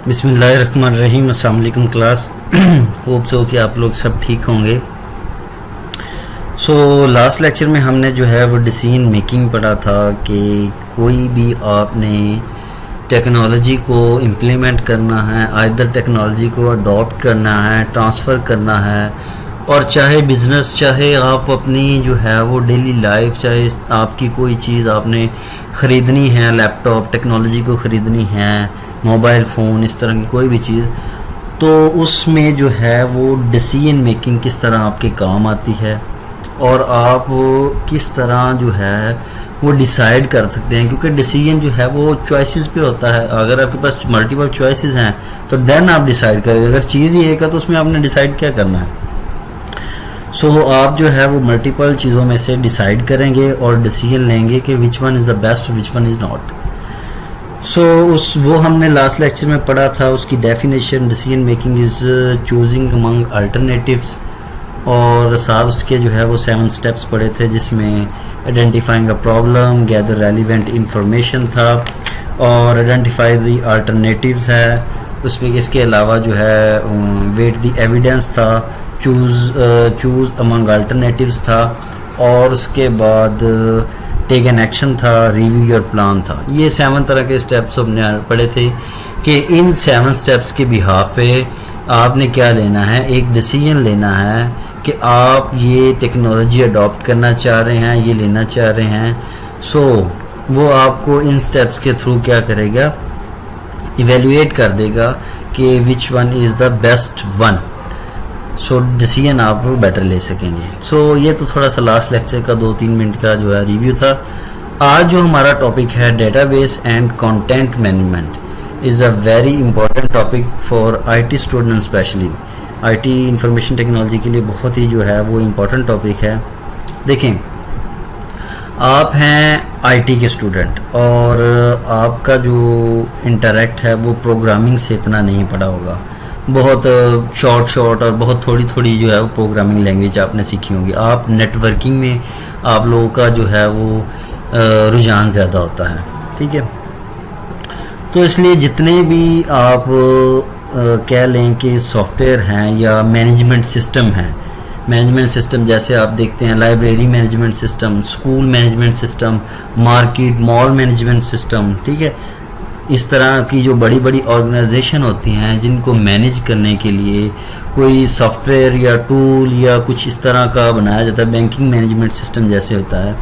बिस्मिल्लाहिर्रहमानिर्रहीम। अस्सलाम वालेकुम क्लास। होप सो कि आप लोग सब ठीक होंगे। लास्ट लेक्चर में हमने जो है वो डिसीजन मेकिंग पढ़ा था कि कोई भी आपने टेक्नोलॉजी को इम्प्लीमेंट करना है, आइदर टेक्नोलॉजी को अडॉप्ट करना है, ट्रांसफ़र करना है, और चाहे बिज़नेस, चाहे आप अपनी जो है वो डेली लाइफ, चाहे आपकी कोई चीज़ आपने ख़रीदनी है, लैपटॉप टेक्नोलॉजी को ख़रीदनी है, मोबाइल फ़ोन, इस तरह की कोई भी चीज़, तो उसमें जो है वो डिसीजन मेकिंग किस तरह आपके काम आती है और आप किस तरह जो है वो डिसाइड कर सकते हैं। क्योंकि डिसीजन जो है वो चॉइसेस पे होता है। अगर आपके पास मल्टीपल चॉइसेस हैं तो देन आप डिसाइड करेंगे। अगर चीज़ ही एक है तो उसमें आपने डिसाइड क्या करना है। आप जो है वो मल्टीपल चीज़ों में से डिसाइड करेंगे और डिसीजन लेंगे कि which one is the best, which one is not. वो हमने लास्ट लेक्चर में पढ़ा था। उसकी definition, decision making is choosing among alternatives, और साथ उसके जो है वो 7 स्टेप्स पढ़े थे, जिसमें identifying a problem, gather relevant information था, और आइडेंटिफाई द अल्टरनेटिव्स है। उसमें इसके अलावा जो है वेट द एविडेंस था, चूज़ अमंग अल्टरनेटिव्स था, और उसके बाद टेक एन एक्शन था, रिव्यू योर प्लान था। ये 7 तरह के स्टेप्स हमने पढ़े थे कि इन 7 स्टेप्स के बिहाफ पे आपने क्या लेना है, एक डिसीजन लेना है कि आप ये टेक्नोलॉजी अडॉप्ट करना चाह रहे हैं, ये लेना चाह रहे हैं। वो आपको इन स्टेप्स के थ्रू क्या करेगा, इवेल्युएट कर देगा कि which one is the best one. Decision आप बेटर ले सकेंगे। ये तो थोड़ा सा लास्ट लेक्चर का 2-3 मिनट का जो है रिव्यू था। आज जो हमारा टॉपिक है database and content management is a very important topic for IT student, specially IT information technology के लिए बहुत ही जो है वो इम्पोर्टेंट टॉपिक है। देखें, आप हैं आईटी के स्टूडेंट और आपका जो इंटरेक्ट है वो प्रोग्रामिंग से इतना नहीं पड़ा होगा। बहुत शॉर्ट और बहुत थोड़ी जो है वो प्रोग्रामिंग लैंग्वेज आपने सीखी होगी। आप नेटवर्किंग में आप लोगों का जो है वो रुझान ज़्यादा होता है, ठीक है। तो इसलिए जितने भी आप कह लें कि सॉफ्टवेयर हैं या मैनेजमेंट सिस्टम हैं, मैनेजमेंट सिस्टम जैसे आप देखते हैं library management system, school management system, market mall management system, ठीक है। इस तरह की जो बड़ी बड़ी ऑर्गेनाइजेशन होती हैं जिनको मैनेज करने के लिए कोई सॉफ्टवेयर या टूल या कुछ इस तरह का बनाया जाता है। बैंकिंग मैनेजमेंट सिस्टम जैसे होता है,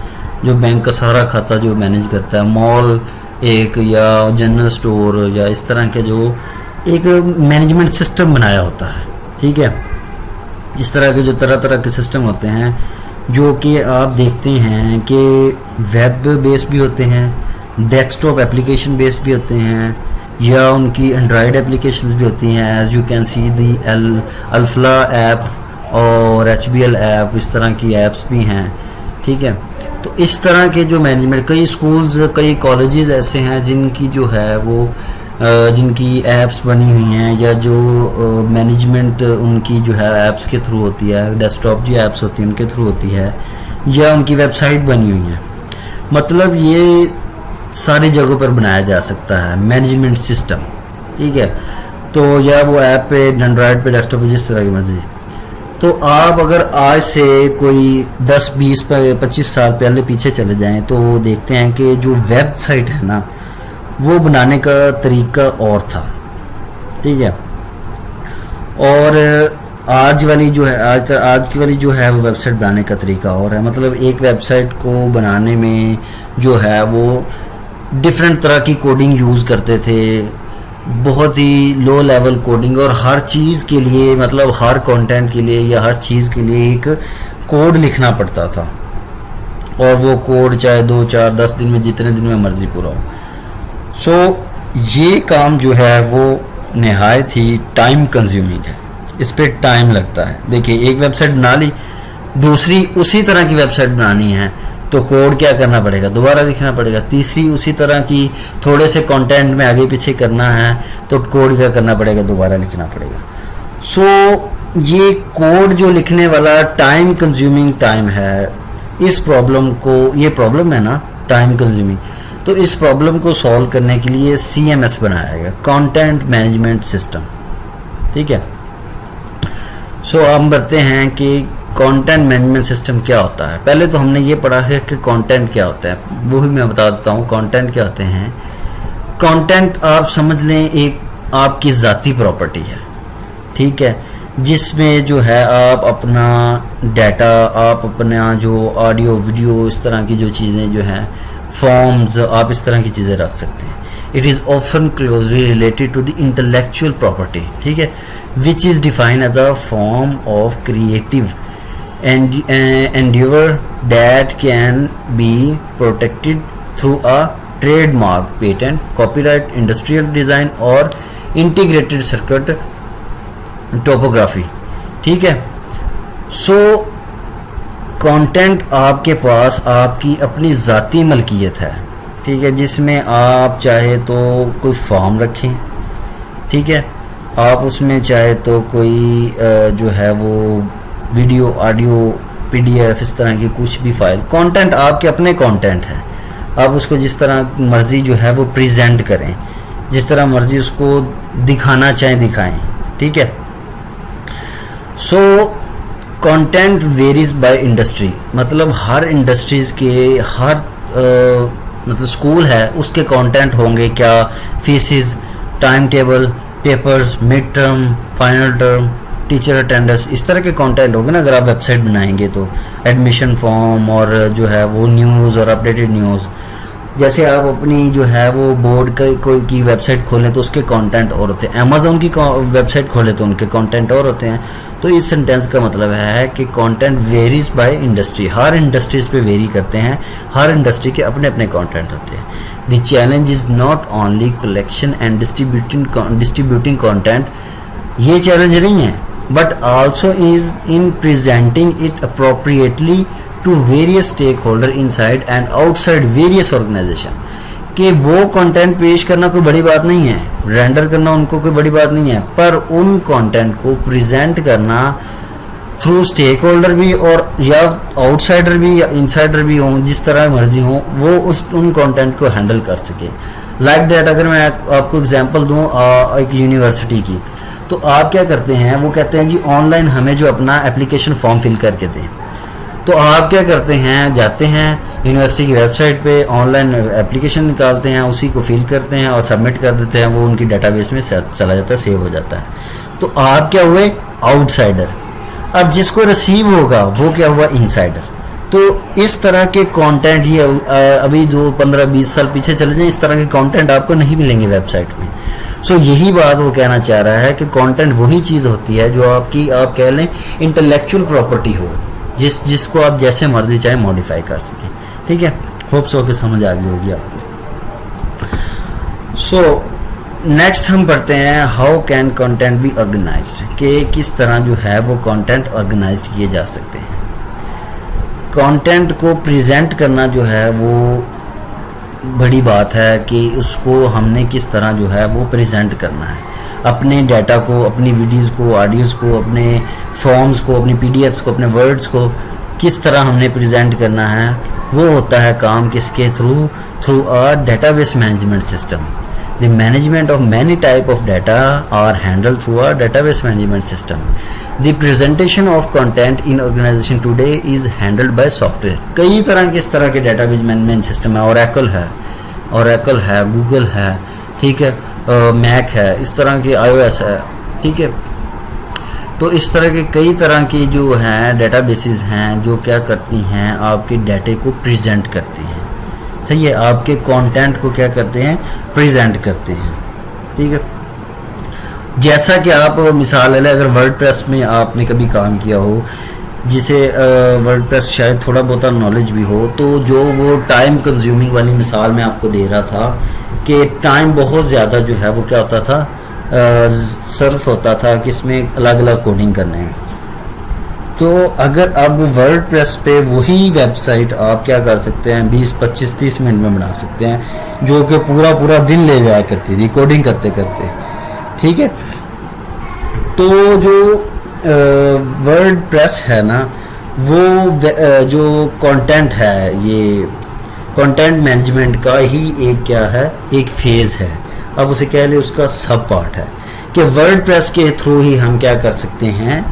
जो बैंक का सारा खाता जो मैनेज करता है, मॉल एक या जनरल स्टोर या इस तरह के जो एक मैनेजमेंट सिस्टम बनाया होता है, ठीक है। इस तरह के जो तरह के सिस्टम होते हैं जो कि आप देखते हैं कि वेब बेस भी होते हैं, डेस्कटॉप एप्लीकेशन बेस्ड भी होते हैं, या उनकी एंड्रॉयड एप्लीकेशंस भी होती हैं। As you can see the Alfalah app और HBL ऐप, इस तरह की ऐप्स भी हैं, ठीक है। तो इस तरह के जो मैनेजमेंट, कई स्कूल्स, कई कॉलेजेस ऐसे हैं जिनकी जो है वो जिनकी ऐप्स बनी हुई हैं, या जो मैनेजमेंट उनकी जो है ऐप्स के थ्रू होती है, डेस्कटॉप जो ऐप्स होती हैं उनके थ्रू होती है, या उनकी वेबसाइट बनी हुई है। मतलब ये सारी जगहों पर बनाया जा सकता है मैनेजमेंट सिस्टम, ठीक है। तो या वो ऐप पे, एंड्रॉयड पे, डेस्कटॉप पे, जिस तरह की मर्जी। तो आप अगर आज से कोई 10, 20, 25 साल पहले पीछे चले जाएं तो देखते हैं कि जो वेबसाइट है ना, वो बनाने का तरीका और था, ठीक है। और आज वाली जो है, आज की वाली जो है वो वेबसाइट बनाने का तरीका और है। मतलब एक वेबसाइट को बनाने में जो है वो डिफरेंट तरह की कोडिंग यूज़ करते थे, बहुत ही लो लेवल कोडिंग, और हर चीज़ के लिए, मतलब हर कंटेंट के लिए या हर चीज़ के लिए एक कोड लिखना पड़ता था, और वो कोड चाहे 2, 4, 10 दिन में, जितने दिन में मर्ज़ी पूरा हो। ये काम जो है वो नहायत ही टाइम कंज्यूमिंग है, इस पर टाइम लगता है। देखिए, एक वेबसाइट बना ली, दूसरी उसी तरह की वेबसाइट बनानी है तो कोड क्या करना पड़ेगा, दोबारा लिखना पड़ेगा। तीसरी उसी तरह की थोड़े से कंटेंट में आगे पीछे करना है तो कोड क्या करना पड़ेगा, दोबारा लिखना पड़ेगा। ये कोड जो लिखने वाला टाइम कंज्यूमिंग टाइम है, इस प्रॉब्लम को, ये प्रॉब्लम है ना टाइम कंज्यूमिंग, तो इस प्रॉब्लम को सॉल्व करने के लिए CMS बनाया गया, कंटेंट मैनेजमेंट सिस्टम। ठीक है, सो हम बढ़ते हैं कि कंटेंट मैनेजमेंट सिस्टम क्या होता है। पहले तो हमने ये पढ़ा है कि कंटेंट क्या होता है, वो भी मैं बता देता हूँ कंटेंट क्या होते हैं। कंटेंट आप समझ लें एक आपकी ज़ाती प्रॉपर्टी है, ठीक है, जिसमें जो है आप अपना डाटा, आप अपना जो ऑडियो वीडियो इस तरह की जो चीज़ें जो हैं, फॉर्म्स, आप इस तरह की चीज़ें रख सकते हैं। It is often closely related to the intellectual property, ठीक है, which is defined as a form of creative endeavor that can be protected through a trademark, patent, copyright, industrial design और integrated circuit topography। ठीक है, so content आपके पास आपकी अपनी ज़ाती मलकियत है, ठीक है, जिसमें आप चाहे तो कोई फॉर्म रखें, ठीक है, आप उसमें चाहे तो कोई जो है वो वीडियो, ऑडियो, PDF इस तरह की कुछ भी फाइल, कंटेंट आपके अपने कंटेंट है, आप उसको जिस तरह मर्जी जो है वो प्रेजेंट करें, जिस तरह मर्जी उसको दिखाना चाहें दिखाएं। ठीक है, so content varies by industry, मतलब हर इंडस्ट्रीज़ के हर मतलब स्कूल है उसके कंटेंट होंगे क्या, fees, time table, papers, mid term, final term, teacher attendance, इस तरह के कंटेंट होंगे ना। अगर आप वेबसाइट बनाएंगे तो एडमिशन फॉर्म और जो है वो न्यूज़ और अपडेटेड न्यूज़, जैसे आप अपनी जो है वो बोर्ड कोई की वेबसाइट खोलें तो उसके कंटेंट और होते हैं, अमेज़ॉन की वेबसाइट खोलें तो उनके कंटेंट और होते हैं। तो इस सेंटेंस का मतलब है कि content varies by industry, her industries पे वेरी करते हैं, हर इंडस्ट्री के अपने अपने कंटेंट होते हैं। The challenge is not only collection and distributing content, ये चैलेंज नहीं है, but also is in presenting it appropriately to various stakeholder inside and outside various organization। कि वो कंटेंट पेश करना कोई बड़ी बात नहीं है, रेंडर करना उनको कोई बड़ी बात नहीं है, पर उन कंटेंट को प्रेजेंट करना थ्रू स्टेक होल्डर भी और या आउटसाइडर भी या इनसाइडर भी हों, जिस तरह मर्जी हो, वो उन कंटेंट को हैंडल कर सके। लाइक दैट, अगर मैं आपको एग्जांपल दूं एक यूनिवर्सिटी की, तो आप क्या करते हैं, वो कहते हैं जी ऑनलाइन हमें जो अपना एप्लीकेशन फॉर्म फिल करके दें। तो आप क्या करते हैं, जाते हैं यूनिवर्सिटी की वेबसाइट पे, ऑनलाइन एप्लीकेशन निकालते हैं, उसी को फिल करते हैं और सबमिट कर देते हैं, वो उनकी डेटाबेस में चला जाता है, सेव हो जाता है। तो आप क्या हुए, आउटसाइडर। अब जिसको रिसीव होगा वो क्या हुआ, इनसाइडर। तो इस तरह के कंटेंट, ये अभी जो 15-20 साल पीछे चले जाएं, इस तरह के कंटेंट आपको नहीं मिलेंगे वेबसाइट में। सो यही बात वो कहना चाह रहा है कि कंटेंट वही चीज़ होती है जो आपकी, आप कह लें, इंटेलेक्चुअल प्रॉपर्टी हो, जिसको आप जैसे मर्जी चाहे मॉडिफाई कर सकें। ठीक है, होप सो कि समझ आ गई होगी आपको। सो नेक्स्ट हम पढ़ते हैं how can content be organised, कि किस तरह जो है वो कंटेंट ऑर्गेनाइज्ड किए जा सकते हैं। कंटेंट को प्रेजेंट करना जो है वो बड़ी बात है कि उसको हमने किस तरह जो है वो प्रेजेंट करना है, अपने डाटा को, अपनी वीडियोज़ को, ऑडियोज़ को, अपने फॉर्म्स को, अपनी PDFs को, अपने वर्ड्स को किस तरह हमने प्रेजेंट करना है। वो होता है काम किसके through a database management system. The management of many type of data are handle through a database management system. The presentation of content in organisation today is handled by software. कई तरह के इस तरह के डेटाबेस मैनेजमेंट सिस्टम है, Oracle है, Google है, ठीक है, मैक है, इस तरह के iOS है, ठीक है। तो इस तरह के कई तरह की जो हैं डेटाबेसेस हैं जो क्या करती हैं, आपके डाटे को प्रेजेंट करती हैं, सही है, आपके कंटेंट को क्या करते हैं, प्रेजेंट करते हैं, ठीक है। जैसा कि आप मिसाल ले लें, अगर वर्डप्रेस में आपने कभी काम किया हो, जिसे वर्डप्रेस शायद थोड़ा बहुत नॉलेज भी हो, तो जो वो टाइम कंज्यूमिंग वाली मिसाल मैं आपको दे रहा था कि टाइम बहुत ज़्यादा जो है वो क्या होता था, सर्फ होता था कि इसमें अलग अलग कोडिंग करने में। तो अगर अब वर्डप्रेस पे वही वेबसाइट आप क्या कर सकते हैं, 20, 25, 30 मिनट में बना सकते हैं, जो कि पूरा दिन ले जाया करती थी कोडिंग करते करते, ठीक है। तो जो वर्डप्रेस है ना, वो जो कंटेंट है, ये कंटेंट मैनेजमेंट का ही एक क्या है, एक फेज़ है, अब उसे कह ले उसका सब पार्ट है कि वर्डप्रेस के थ्रू ही हम क्या कर सकते हैं,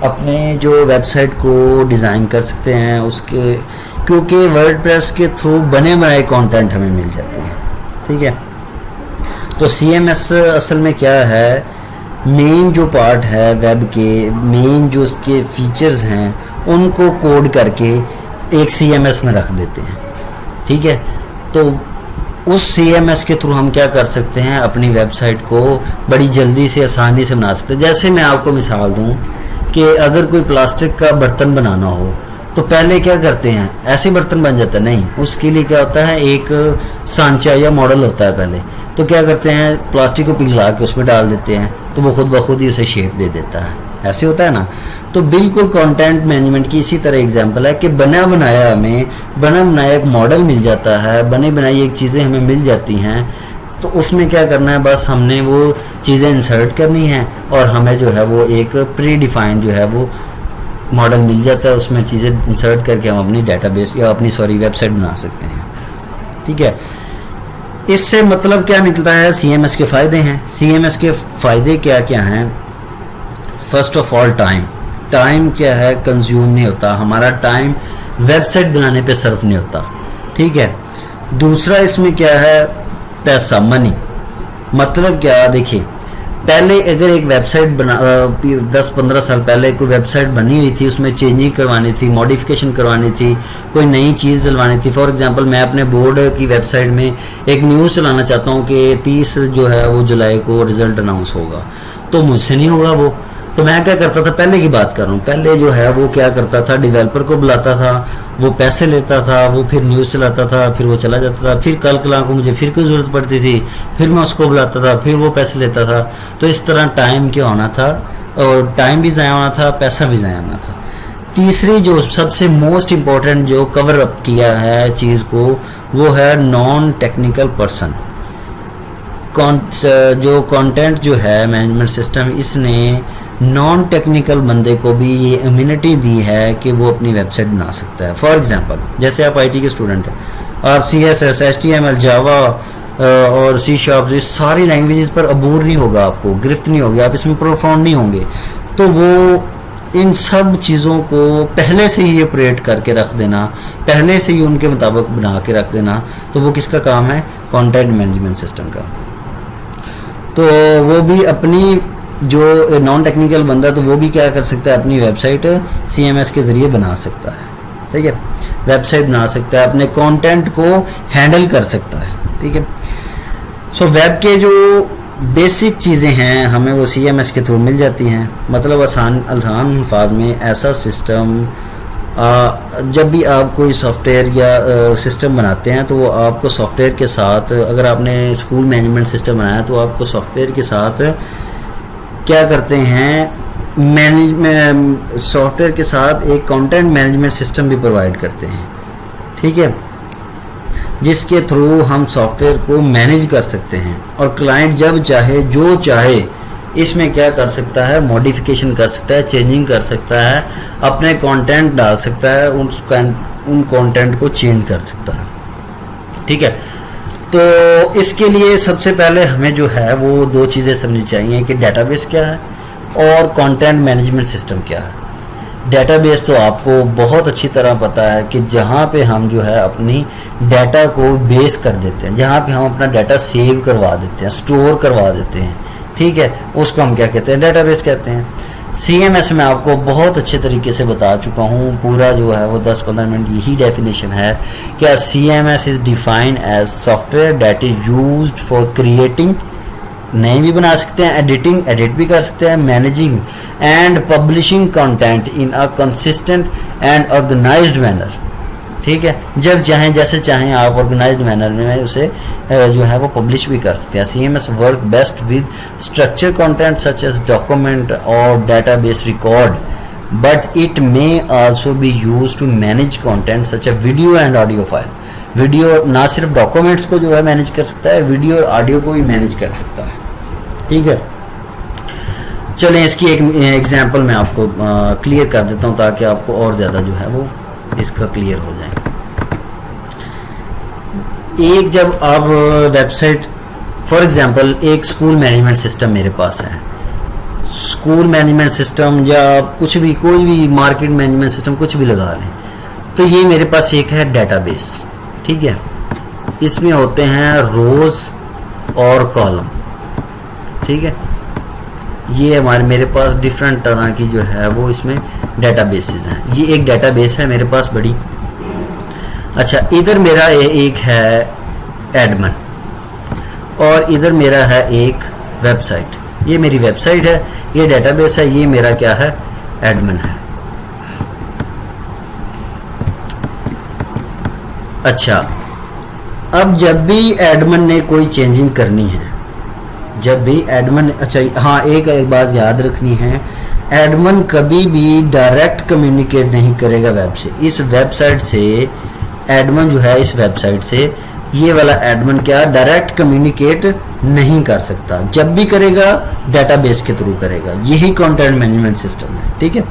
अपने जो वेबसाइट को डिज़ाइन कर सकते हैं उसके, क्योंकि वर्डप्रेस के थ्रू बने बनाए कंटेंट हमें मिल जाते हैं। ठीक है, तो CMS असल में क्या है, मेन जो पार्ट है वेब के, मेन जो उसके फीचर्स हैं उनको कोड करके एक CMS में रख देते हैं। ठीक है, तो उस CMS के थ्रू हम क्या कर सकते हैं, अपनी वेबसाइट को बड़ी जल्दी से आसानी से बना सकते हैं। जैसे मैं आपको मिसाल दूं कि अगर कोई प्लास्टिक का बर्तन बनाना हो तो पहले क्या करते हैं, ऐसे बर्तन बन जाता है नहीं, उसके लिए क्या होता है, एक सांचा या मॉडल होता है पहले, तो क्या करते हैं प्लास्टिक को पिघला के उसमें डाल देते हैं तो वो खुद ब खुद ही उसे शेप दे देता है, ऐसे होता है ना। तो बिल्कुल कंटेंट मैनेजमेंट की इसी तरह एग्जांपल है कि बना बनाया हमें बना बनाया एक मॉडल मिल जाता है, बने बनाई एक चीज़ें हमें मिल जाती हैं, तो उसमें क्या करना है, बस हमने वो चीज़ें इंसर्ट करनी है और हमें जो है वो एक प्री डिफाइंड जो है वो मॉडल मिल जाता है, उसमें चीज़ें इंसर्ट करके हम अपनी डेटाबेस या अपनी वेबसाइट बना सकते हैं। ठीक है, इससे मतलब क्या निकलता है, CMS के फ़ायदे हैं। CMS के फ़ायदे क्या क्या हैं, फर्स्ट ऑफ ऑल टाइम क्या है, कंज्यूम नहीं होता, हमारा टाइम वेबसाइट बनाने पे सर्व नहीं होता। ठीक है, दूसरा इसमें क्या है, पैसा, मनी, मतलब क्या, देखिए पहले अगर एक वेबसाइट बना 10-15 साल पहले कोई वेबसाइट बनी हुई थी, उसमें चेंजिंग करवानी थी, मॉडिफिकेशन करवानी थी, कोई नई चीज़ डलवानी थी। फॉर एग्जांपल मैं अपने बोर्ड की वेबसाइट में एक न्यूज़ चलाना चाहता हूँ कि 30 जो है वो जुलाई को रिज़ल्ट अनाउंस होगा, तो मुझसे नहीं होगा वो, तो मैं क्या करता था, पहले की बात कर रहा हूँ, पहले जो है वो क्या करता था, डेवलपर को बुलाता था, वो पैसे लेता था, वो फिर न्यूज़ चलाता था, फिर वो चला जाता था, फिर कल कला को मुझे फिर कोई ज़रूरत पड़ती थी, फिर मैं उसको बुलाता था, फिर वो पैसे लेता था। तो इस तरह टाइम क्या होना था, और टाइम भी ज़ाया होना था, पैसा भी ज़ाया होना था। तीसरी जो सबसे मोस्ट इम्पोर्टेंट जो कवर अप किया है चीज़ को, वो है नॉन टेक्निकल पर्सन। जो कंटेंट जो है मैनेजमेंट सिस्टम, इसने नॉन टेक्निकल बंदे को भी ये इम्यूनिटी दी है कि वो अपनी वेबसाइट बना सकता है। फॉर एग्जांपल जैसे आप IT के स्टूडेंट हैं, आप CSS, HTML, जावा और C#, इस सारी लैंग्वेजेस पर अबूर नहीं होगा, आपको गिरफ्त नहीं होगी, आप इसमें प्रोफाउंड नहीं होंगे, तो वो इन सब चीज़ों को पहले से ही ऑपरेट करके रख देना, पहले से ही उनके मुताबिक बना के रख देना, तो वो किसका काम है, कंटेंट मैनेजमेंट सिस्टम का। तो वो भी अपनी जो नॉन टेक्निकल बंदा, तो वो भी क्या कर सकता है, अपनी वेबसाइट CMS के ज़रिए बना सकता है। ठीक है, वेबसाइट बना सकता है, अपने कंटेंट को हैंडल कर सकता है। ठीक है, सो वेब के जो बेसिक चीज़ें हैं हमें वो CMS के थ्रू मिल जाती हैं। मतलब आसान अल्फाज में ऐसा सिस्टम, जब भी आप कोई सॉफ्टवेयर या सिस्टम बनाते हैं तो वो आपको सॉफ्टवेयर के साथ, अगर आपने स्कूल मैनेजमेंट सिस्टम बनाया तो आपको सॉफ्टवेयर के साथ क्या करते हैं, सॉफ्टवेयर के साथ एक कंटेंट मैनेजमेंट सिस्टम भी प्रोवाइड करते हैं। ठीक है, जिसके थ्रू हम सॉफ्टवेयर को मैनेज कर सकते हैं और क्लाइंट जब चाहे जो चाहे इसमें क्या कर सकता है, मॉडिफिकेशन कर सकता है, चेंजिंग कर सकता है, अपने कंटेंट डाल सकता है, उन कंटेंट को चेंज कर सकता है। ठीक है, तो इसके लिए सबसे पहले हमें जो है वो दो चीज़ें समझनी चाहिए कि डेटाबेस क्या है और कंटेंट मैनेजमेंट सिस्टम क्या है। डेटाबेस तो आपको बहुत अच्छी तरह पता है कि जहाँ पे हम जो है अपनी डाटा को बेस कर देते हैं, जहाँ पे हम अपना डाटा सेव करवा देते हैं, स्टोर करवा देते हैं। ठीक है, उसको हम क्या कहते हैं, डेटाबेस कहते हैं। CMS में आपको बहुत अच्छे तरीके से बता चुका हूँ, पूरा जो है वो 10-15 मिनट यही डेफिनेशन है। क्या CMS is defined as software that is used for creating, नए भी बना सकते हैं, एडिट भी कर सकते हैं, managing and publishing content in a consistent and organised manner. ठीक है, जब चाहें जैसे चाहें आप ऑर्गेनाइज्ड मैनर में उसे जो है वो पब्लिश भी कर सकते हैं। CMS work best with structure content such as document और database record, but it may also be used to manage content such a video and audio file. Video ना सिर्फ डॉक्यूमेंट्स को जो है मैनेज कर सकता है, वीडियो और ऑडियो को भी मैनेज कर सकता है। ठीक है, चलें इसकी एक एग्जांपल मैं आपको क्लियर कर देता हूँ ताकि आपको और ज़्यादा जो है वो इसका क्लियर हो जाए। एक जब आप वेबसाइट, फॉर एग्जांपल एक स्कूल मैनेजमेंट सिस्टम मेरे पास है, स्कूल मैनेजमेंट सिस्टम या कुछ भी, कोई भी मार्केट मैनेजमेंट सिस्टम कुछ भी लगा लें, तो ये मेरे पास एक है डेटाबेस, ठीक है। इसमें होते हैं रोज़ और कॉलम, ठीक है। ये मेरे पास डिफरेंट तरह की जो है वो इसमें डेटाबेसेस हैं। ये एक डेटाबेस है मेरे पास बड़ी। अच्छा, इधर मेरा एक है एडमिन और इधर मेरा है एक वेबसाइट। ये मेरी वेबसाइट है, ये डेटाबेस है, ये मेरा क्या है, एडमिन है। अच्छा, अब जब भी एडमिन ने कोई चेंजिंग करनी है, जब भी एडमिन, अच्छा हाँ, एक बात याद रखनी है, एडमिन कभी भी डायरेक्ट कम्युनिकेट नहीं करेगा वेब से। इस वेबसाइट से एडमिन जो है, इस वेबसाइट से ये वाला एडमिन क्या डायरेक्ट कम्युनिकेट नहीं कर सकता। जब भी करेगा डेटाबेस के थ्रू करेगा। यही कंटेंट मैनेजमेंट सिस्टम है, ठीक है।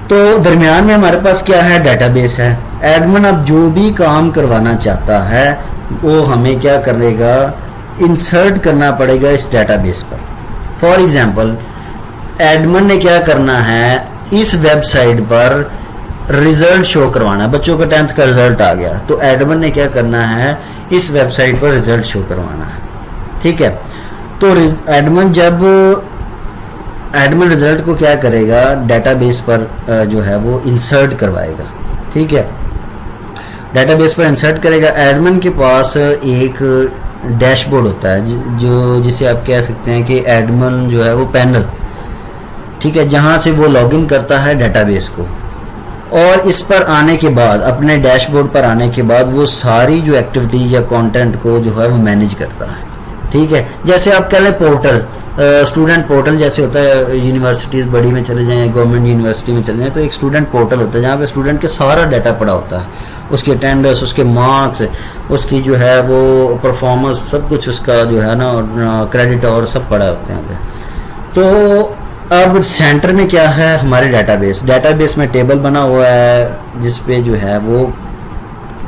तो दरमियान में हमारे पास क्या है, डेटाबेस है। एडमिन अब जो भी काम करवाना चाहता है वो हमें क्या करेगा, इंसर्ट करना पड़ेगा इस डेटाबेस पर। फॉर एग्जांपल, एडमिन ने क्या करना है, इस वेबसाइट पर रिजल्ट शो करवाना है। बच्चों का 10th का रिजल्ट आ गया, तो एडमिन ने क्या करना है, इस वेबसाइट पर रिजल्ट शो करवाना है, ठीक है। तो एडमिन रिजल्ट को क्या करेगा, डेटाबेस पर जो है वो इंसर्ट करवाएगा, ठीक है। डेटाबेस पर इंसर्ट करेगा। एडमिन के पास एक डैशबोर्ड होता है जो जिसे आप कह सकते हैं कि एडमिन जो है वो पैनल, ठीक है, जहां से वो लॉगिन करता है डेटाबेस को। और इस पर आने के बाद, अपने डैशबोर्ड पर आने के बाद, वो सारी जो एक्टिविटी या कंटेंट को जो है वो मैनेज करता है, ठीक है। जैसे आप कह लें पोर्टल, स्टूडेंट पोर्टल जैसे होता है, यूनिवर्सिटीज़ बड़ी में चले जाएं, गवर्नमेंट यूनिवर्सिटी में चले जाएं, तो एक स्टूडेंट पोर्टल होता है जहाँ पे स्टूडेंट के सारा डाटा पड़ा होता है, उसके अटेंडेंस, उसके मार्क्स, उसकी जो है वो परफॉर्मेंस, सब कुछ उसका जो है ना, क्रेडिट और सब पड़ा होते हैं। तो अब सेंटर में क्या है, हमारे डेटाबेस में टेबल बना हुआ है जिस पे जो है वो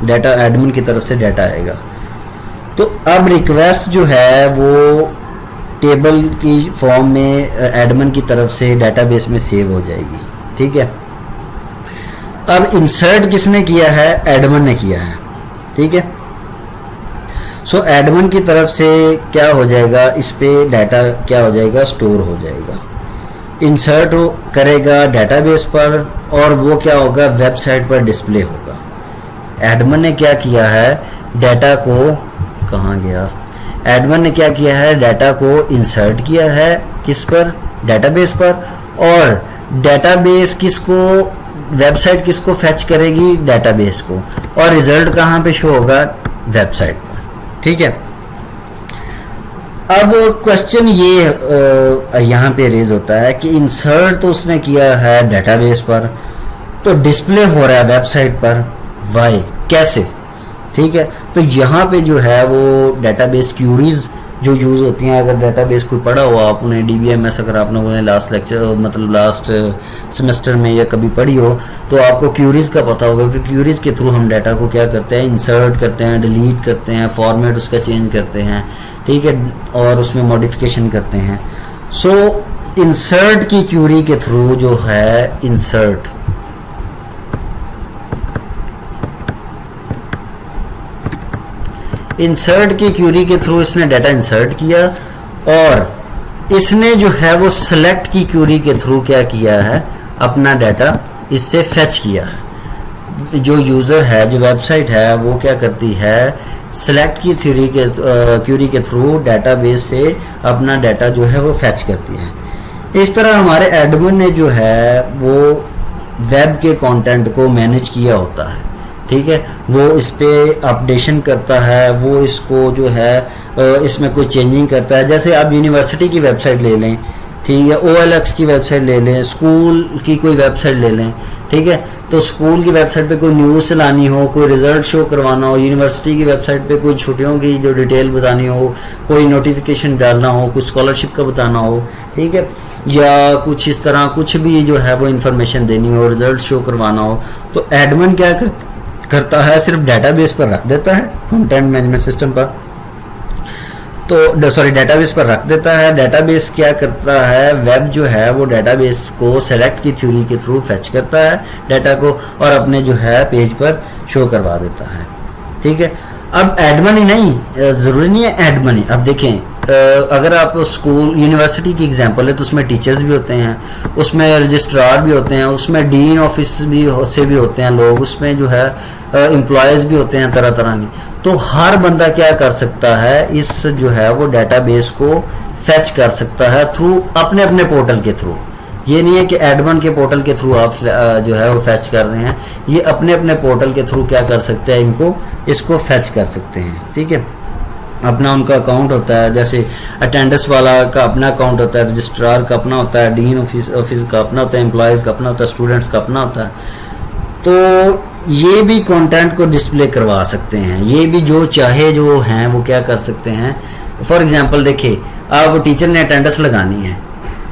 डाटा एडमिन की तरफ से डाटा आएगा। तो अब रिक्वेस्ट जो है वो टेबल की फॉर्म में एडमिन की तरफ से डेटाबेस में सेव हो जाएगी, ठीक है। अब इंसर्ट किसने किया है, एडमिन ने किया है, ठीक है। सो एडमिन की तरफ से क्या हो जाएगा, इस पे डाटा क्या हो जाएगा, स्टोर हो जाएगा। इंसर्ट करेगा डेटाबेस पर और वो क्या होगा, वेबसाइट पर डिस्प्ले होगा। एडमिन ने क्या किया है, डाटा को, कहाँ गया, एडमिन ने क्या किया है, डाटा को इंसर्ट किया है किस पर, डेटाबेस पर। और डेटाबेस किसको, वेबसाइट किसको फेच करेगी, डेटाबेस को। और रिजल्ट कहाँ पे शो होगा, वेबसाइट पर, ठीक है। अब क्वेश्चन ये यहाँ पे रेज होता है कि इंसर्ट तो उसने किया है डेटाबेस पर, तो डिस्प्ले हो रहा है वेबसाइट पर, वाई, कैसे, ठीक है। तो यहाँ पे जो है वो डेटाबेस क्यूरीज जो यूज़ होती हैं, अगर डेटाबेस कोई पढ़ा हुआ आपने, DBMS अगर आपने उन्हें लास्ट लेक्चर, मतलब लास्ट सेमेस्टर में या कभी पढ़ी हो, तो आपको क्यूरीज का पता होगा कि क्यूरीज के थ्रू हम डाटा को क्या करते हैं, इंसर्ट करते हैं, डिलीट करते हैं, फॉर्मेट उसका चेंज करते हैं, ठीक है, और उसमें मॉडिफिकेशन करते हैं। सो इंसर्ट की क्यूरी के थ्रू जो है, इंसर्ट की क्यूरी के थ्रू इसने डाटा इंसर्ट किया और इसने जो है वो सेलेक्ट की क्यूरी के थ्रू क्या किया है, अपना डाटा इससे फेच किया है। जो यूज़र है, जो वेबसाइट है, वो क्या करती है, सेलेक्ट की क्यूरी के थ्रू डेटाबेस से अपना डाटा जो है वो फेच करती है। इस तरह हमारे एडमिन ने जो है वो वेब के कंटेंट को मैनेज किया होता है, ठीक है। वो इस पे अपडेशन करता है, वो इसको जो है इसमें कोई चेंजिंग करता है। जैसे आप यूनिवर्सिटी की वेबसाइट ले लें, ठीक है, OLX की वेबसाइट ले लें, स्कूल की कोई वेबसाइट ले लें, ठीक है। तो स्कूल की वेबसाइट पे कोई न्यूज़ चलानी हो, कोई रिजल्ट शो करवाना हो, यूनिवर्सिटी की वेबसाइट पे कोई छुट्टियों की जो डिटेल बतानी हो, कोई नोटिफिकेशन डालना हो, कुछ स्कॉलरशिप का बताना हो, ठीक है, या कुछ इस तरह कुछ भी जो है वो इंफॉर्मेशन देनी हो, रिजल्ट शो करवाना हो, तो एडमिन क्या करता है, सिर्फ डेटाबेस पर रख देता है, कंटेंट मैनेजमेंट सिस्टम पर, तो सॉरी डेटाबेस पर रख देता है। डेटाबेस क्या करता है, वेब जो है वो डेटाबेस को सेलेक्ट की थ्योरी के थ्रू फेच करता है डाटा को और अपने जो है पेज पर शो करवा देता है। ठीक है, अब एड मनी नहीं, ज़रूरी नहीं है एड मनी। अब देखें, अगर आप स्कूल यूनिवर्सिटी की एग्जांपल है तो उसमें टीचर्स भी होते हैं, उसमें रजिस्ट्रार भी होते हैं, उसमें डीन ऑफिस से भी होते हैं लोग, उसमें जो है एम्प्लॉयज़ भी होते हैं तरह तरह की। तो हर बंदा क्या कर सकता है, इस जो है वो डेटाबेस को फेच कर सकता है थ्रू अपने अपने पोर्टल के थ्रू। ये नहीं है कि एडमन के पोर्टल के थ्रू आप जो है वो फेच कर रहे हैं, ये अपने अपने पोर्टल के थ्रू क्या कर सकते हैं, इसको फेच कर सकते हैं। ठीक है, अपना उनका अकाउंट होता है, जैसे अटेंडेंस वाला का अपना अकाउंट होता है, रजिस्ट्रार का अपना होता है, डीन ऑफिस का अपना होता है, एम्प्लॉयज़ का अपना होता है, स्टूडेंट्स का अपना होता है। तो ये भी कंटेंट को डिस्प्ले करवा सकते हैं, ये भी जो चाहे जो हैं वो क्या कर सकते हैं। फॉर एग्जांपल देखिए, अब टीचर ने अटेंडेंस लगानी है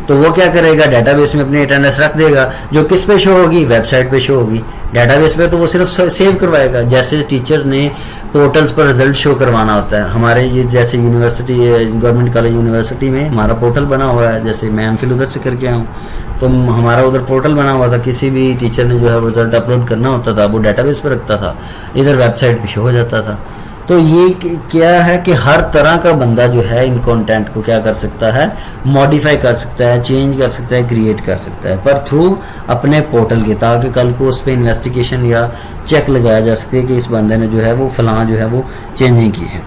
तो वो क्या करेगा, डेटाबेस में अपनी अटेंडेंस रख देगा, जो किस पे शो होगी, वेबसाइट पे शो होगी। डेटाबेस पे तो वो सिर्फ सेव करवाएगा। जैसे टीचर ने पोर्टल्स पर रिजल्ट शो करवाना होता है, हमारे ये जैसे यूनिवर्सिटी गवर्नमेंट कॉलेज यूनिवर्सिटी में हमारा पोर्टल बना हुआ है, जैसे मैं एमफिल उधर से करके आऊँ तो हमारा उधर पोर्टल बना हुआ था, किसी भी टीचर ने जो है रिजल्ट अपलोड करना होता था वो डेटाबेस पर रखता था, इधर वेबसाइट पे शो हो जाता था। तो ये क्या है कि हर तरह का बंदा जो है इन कंटेंट को क्या कर सकता है, मॉडिफाई कर सकता है, चेंज कर सकता है, क्रिएट कर सकता है, पर थ्रू अपने पोर्टल के, ताकि कल को उस पर इन्वेस्टिगेशन या चेक लगाया जा सके कि इस बंदे ने जो है वो फलां जो है वो चेंजिंग की है।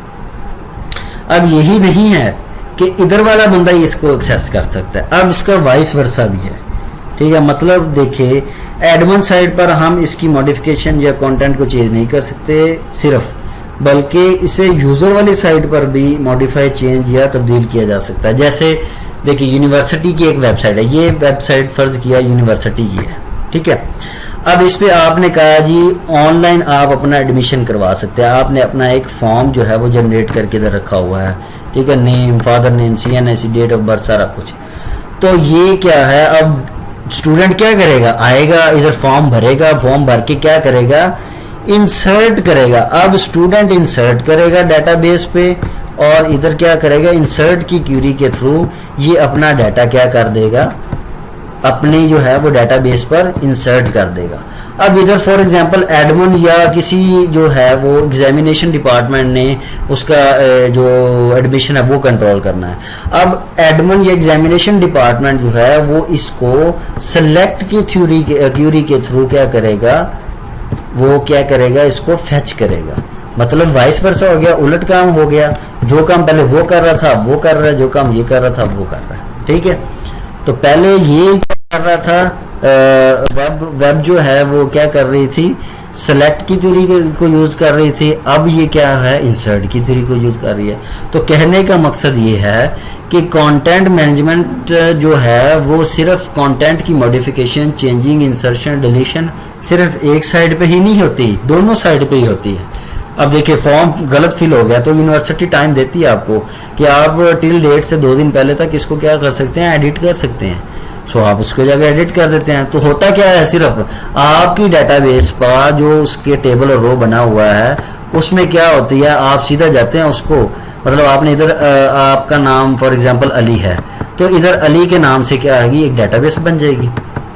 अब यही नहीं है कि इधर वाला बंदा ही इसको एक्सेस कर सकता है, अब इसका वाइस वर्सा भी है। ठीक है, मतलब देखिए एडमिन साइड पर हम इसकी मॉडिफिकेशन या कंटेंट को चेंज नहीं कर सकते सिर्फ, बल्कि इसे यूज़र वाली साइट पर भी मॉडिफाई, चेंज या तब्दील किया जा सकता है। जैसे देखिए यूनिवर्सिटी की एक वेबसाइट है, ये वेबसाइट फ़र्ज़ किया यूनिवर्सिटी की है। ठीक है, अब इस पे आपने कहा जी ऑनलाइन आप अपना एडमिशन करवा सकते हैं, आपने अपना एक फॉर्म जो है वो जनरेट करके इधर रखा हुआ है। ठीक है, name, father name, CNIC, date of birth, सारा कुछ। तो ये क्या है, अब स्टूडेंट क्या करेगा, आएगा इधर फॉर्म भरेगा, फॉर्म भर के क्या करेगा, इंसर्ट करेगा। अब स्टूडेंट इंसर्ट करेगा डेटाबेस पे और इधर क्या करेगा, इंसर्ट की क्यूरी के थ्रू ये अपना डाटा क्या कर देगा, अपनी जो है वो डेटाबेस पर इंसर्ट कर देगा। अब इधर फॉर एग्जांपल एडमिन या किसी जो है वो एग्जामिनेशन डिपार्टमेंट ने उसका जो एडमिशन है वो कंट्रोल करना है। अब एडमिन या एग्जामिनेशन डिपार्टमेंट जो है वो इसको सेलेक्ट की क्यूरी के थ्रू क्या करेगा, वो क्या करेगा, इसको फेच करेगा। मतलब वाइस वर्सा हो गया, उलट काम हो गया, जो काम पहले वो कर रहा था वो कर रहा है, जो काम ये कर रहा था वो कर रहा है। ठीक है, तो पहले ये कर रहा था, वेब जो है वो क्या कर रही थी, सेलेक्ट की थ्योरी को यूज़ कर रही थी, अब ये क्या है, इंसर्ट की थ्योरी को यूज़ कर रही है। तो कहने का मकसद ये है कि कंटेंट मैनेजमेंट जो है वो सिर्फ कंटेंट की मॉडिफिकेशन, चेंजिंग, इंसर्शन, डिलीशन सिर्फ एक साइड पे ही नहीं होती, दोनों साइड पे ही होती है। अब देखिए फॉर्म गलत फिल हो गया तो यूनिवर्सिटी टाइम देती है आपको कि आप टिल डेट से 2 दिन पहले तक इसको क्या कर सकते हैं, एडिट कर सकते हैं। सो आप उसको जाकर एडिट कर देते हैं। तो होता क्या है, सिर्फ आपकी डेटाबेस पर जो उसके टेबल और रो बना हुआ है उसमें क्या होती है, आप सीधा जाते हैं उसको, मतलब आपने इधर आपका नाम फॉर एग्जांपल अली है तो इधर अली के नाम से क्या आएगी, एक डेटाबेस बन जाएगी।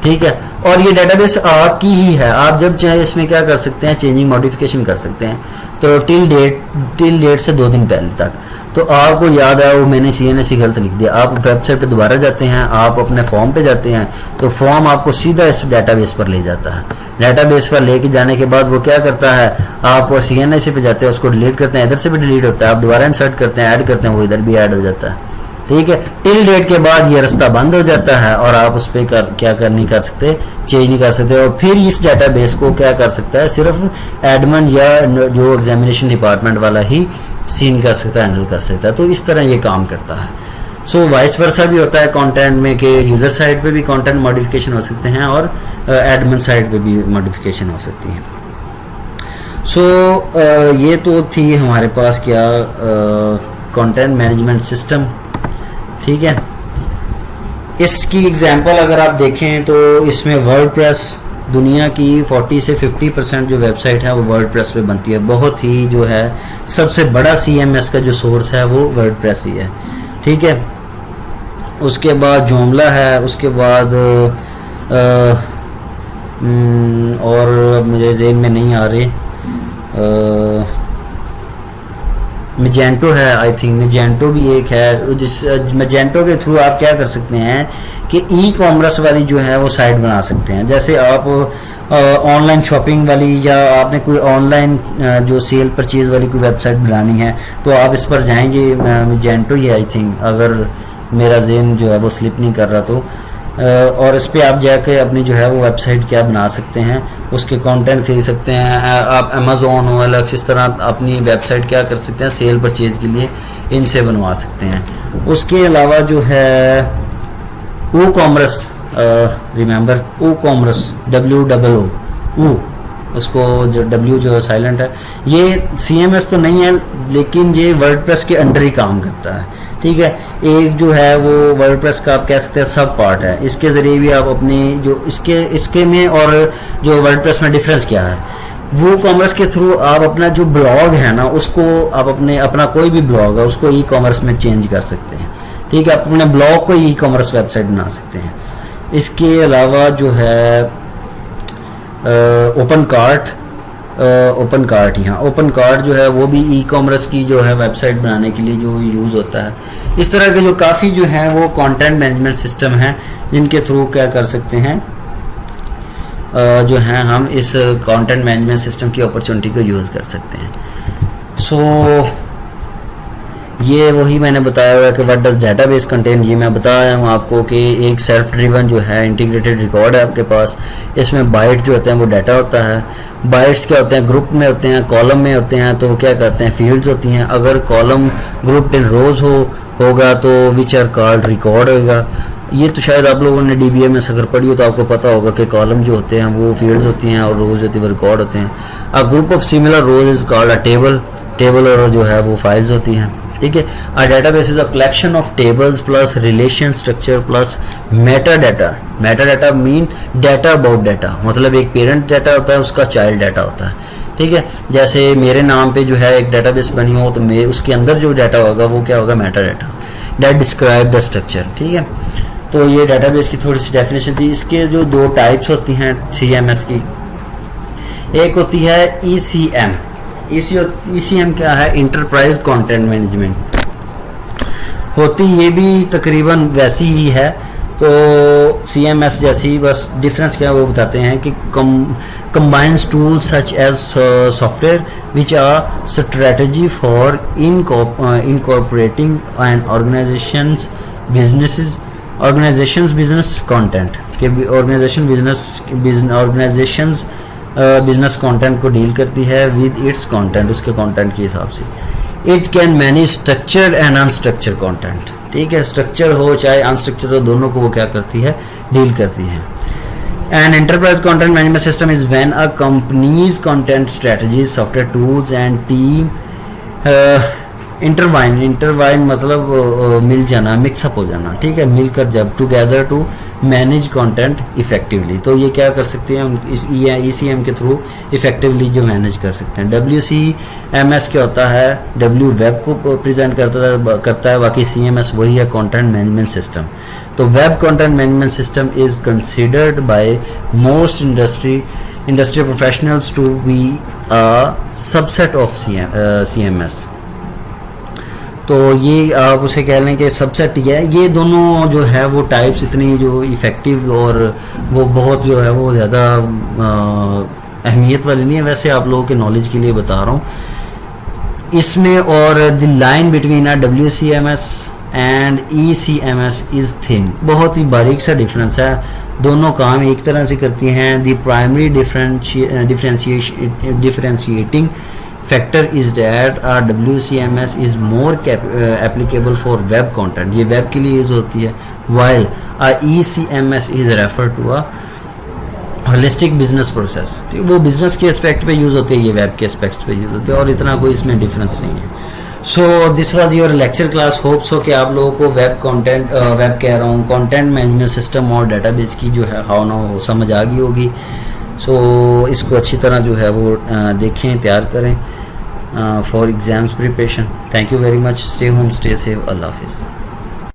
ठीक है, और ये डेटाबेस आपकी ही है, आप जब चाहे इसमें क्या कर सकते हैं, चेंजिंग, मॉडिफिकेशन कर सकते हैं। तो टिल डेट से 2 दिन पहले तक। तो आपको याद है वो मैंने CNSC गलत लिख दिया, आप वेबसाइट पे दोबारा जाते हैं, आप अपने फॉर्म पे जाते हैं तो फॉर्म आपको सीधा इस डेटाबेस पर ले जाता है। डेटाबेस पर लेके जाने के बाद वो क्या करता है, आप CNSC पे जाते हैं, उसको डिलीट करते हैं, इधर से भी डिलीट होता है, आप दोबारा इंसर्ट करते हैं, ऐड करते हैं, वो इधर भी ऐड हो जाता है। ठीक है, टिल डेट के बाद ये रास्ता बंद हो जाता है और आप उस पर क्या कर नहीं कर सकते, चेंज नहीं कर सकते। और फिर इस डेटाबेस को क्या कर सकता है, सिर्फ एडमिन या जो एग्जामिनेशन डिपार्टमेंट वाला ही सीन कर सकता है, हैंडल कर सकता है। तो इस तरह ये काम करता है। सो वाइस वर्सा भी होता है कंटेंट में कि यूज़र साइड पे भी कंटेंट मॉडिफिकेशन हो सकते हैं और एडमिन साइड पे भी मॉडिफिकेशन हो सकती है। सो ये तो थी हमारे पास क्या कंटेंट मैनेजमेंट सिस्टम। ठीक है, इसकी एग्जांपल अगर आप देखें तो इसमें वर्डप्रेस, दुनिया की 40 से 50% जो वेबसाइट है वो वर्डप्रेस पे बनती है। बहुत ही जो है सबसे बड़ा CMS का जो सोर्स है वो वर्डप्रेस ही है, ठीक है। उसके बाद जोमला है, उसके बाद और मुझे ज़हन में नहीं आ रहे, मैजेंटो है, आई थिंक मैजेंटो भी एक है। जिस मैजेंटो के थ्रू आप क्या कर सकते हैं कि ई कॉमर्स वाली जो है वो साइट बना सकते हैं। जैसे आप ऑनलाइन शॉपिंग वाली या आपने कोई ऑनलाइन जो सेल परचेज वाली कोई वेबसाइट बनानी है तो आप इस पर जाएंगे, मैजेंटो ही आई थिंक, अगर मेरा ज़हन जो है वो स्लिप नहीं कर रहा तो, और इस पर आप जाके अपनी जो है वो वेबसाइट क्या बना सकते हैं, उसके कंटेंट खरीद सकते हैं। आप अमेज़ोन हो, अलग इस तरह अपनी वेबसाइट क्या कर सकते हैं सेल परचेज के लिए इनसे बनवा सकते हैं। उसके अलावा जो है ओ कॉमर्स, रिमेंबर ओ कॉमर्स, WOO, उसको जो W जो साइलेंट है, ये CMS तो नहीं है लेकिन ये वर्डप्रेस के अंडर ही काम करता है, ठीक है। एक जो है वो वर्डप्रेस का आप कह सकते हैं सब पार्ट है। इसके ज़रिए भी आप अपनी जो इसके में और जो वर्डप्रेस में डिफरेंस क्या है, वो कॉमर्स के थ्रू आप अपना जो ब्लॉग है ना उसको आप अपना कोई भी ब्लॉग है उसको ई कॉमर्स में चेंज कर सकते हैं, ठीक है। आप अपने ब्लॉग को ई कॉमर्स वेबसाइट बना सकते हैं। इसके अलावा जो है ओपन कार्ट यहाँ ओपन कार्ट जो है वो भी ई कॉमर्स की जो है वेबसाइट बनाने के लिए जो यूज़ होता है। इस तरह के जो काफ़ी जो है वो कंटेंट मैनेजमेंट सिस्टम हैं जिनके थ्रू क्या कर सकते हैं, जो है हम इस कंटेंट मैनेजमेंट सिस्टम की अपॉर्चुनिटी को यूज़ कर सकते हैं। सो ये वही मैंने बताया हुआ है कि व्हाट डज डेटाबेस कंटेन। ये मैं बताया हूँ आपको कि एक सेल्फ ड्रिवन जो है इंटीग्रेटेड रिकॉर्ड है आपके पास। इसमें बाइट जो होते हैं वो डाटा होता है। बाइट्स क्या होते हैं, ग्रुप में होते हैं, कॉलम में होते हैं, तो क्या कहते हैं फील्ड्स होती हैं। अगर कॉलम ग्रुप इन रोज होगा तो विच आर कॉल्ड रिकॉर्ड होगा। ये तो शायद आप लोगों ने DBA में अगर पढ़ी हो तो आपको पता होगा कि कॉलम जो होते हैं वो फील्ड्स होती हैं और रोज होती है वो रिकॉर्ड होते हैं। A group of similar rows is called a table और जो है वो फाइल्स होती हैं, ठीक है। A database is a collection of tables plus relation structure plus meta data mean data about data, मतलब एक पेरेंट डाटा होता है उसका चाइल्ड डाटा होता है, ठीक है। जैसे मेरे नाम पे जो है एक डेटाबेस बनी हो तो उसके अंदर जो डाटा होगा वो क्या होगा, Meta data that describe the structure, ठीक है। तो ये डेटाबेस की थोड़ी सी डेफिनेशन थी। इसके जो दो टाइप्स होती हैं CMS की, एक होती है ECM। ECM क्या है, इंटरप्राइज कंटेंट मैनेजमेंट होती, ये भी तकरीबन वैसी ही है। तो CMS जैसी, बस डिफरेंस क्या है वो बताते हैं कि combines tools such as software which are strategy for incorporating an organization's business content के organizations बिजनेस कंटेंट को डील करती है विद इट्स कंटेंट, उसके कंटेंट के हिसाब से। It can manage structured and unstructured content, ठीक है। स्ट्रक्चर हो चाहे अनस्ट्रक्चर्ड हो, दोनों को वो क्या करती है, डील करती है। And enterprise content management system is when a companies content strategies software tools and team intertwine मतलब मिल जाना, मिक्सअप हो जाना, ठीक है, मिलकर जब together to manage content effectively. तो ये क्या कर सकते हैं इस ECM के थ्रू इफेक्टिवली जो मैनेज कर सकते हैं। WCMS क्या होता है, W वेब को प्रेजेंट करता है, बाकी CMS वही है, कंटेंट मैनेजमेंट सिस्टम। तो web content management system is considered by most industry professionals to be a subset of CMS। तो ये आप उसे कह लें कि सबसेट ही है। ये दोनों जो है वो टाइप्स इतनी जो इफ़ेक्टिव और वो बहुत जो है वो ज़्यादा अहमियत वाली नहीं है, वैसे आप लोगों के नॉलेज के लिए बता रहा हूँ इसमें। और the line between WCMS and ECMS is thin, बहुत ही बारीक सा डिफरेंस है। दोनों काम एक तरह से करती हैं। The primary differentiating factor is that WCMS is more applicable for web content, ये वेब के लिए यूज होती है, while ECMS is refer to a holistic business process, वो बिजनेस के एस्पेक्ट पे यूज होते हैं, ये वेब के एस्पेक्ट पे यूज होते हैं, और इतना कोई इसमें डिफरेंस नहीं है। So this was your lecture class. Hope so कि आप लोगों को वेब कह रहा हूँ, कंटेंट मैनेजमेंट सिस्टम और डेटाबेस की जो है हाउ नाउ समझ आ गई होगी। सो इसको अच्छी तरह जो है वो देखें, तैयार करें for exams preparation. Thank you very much. Stay home, stay safe. अल्लाह हाफिज़।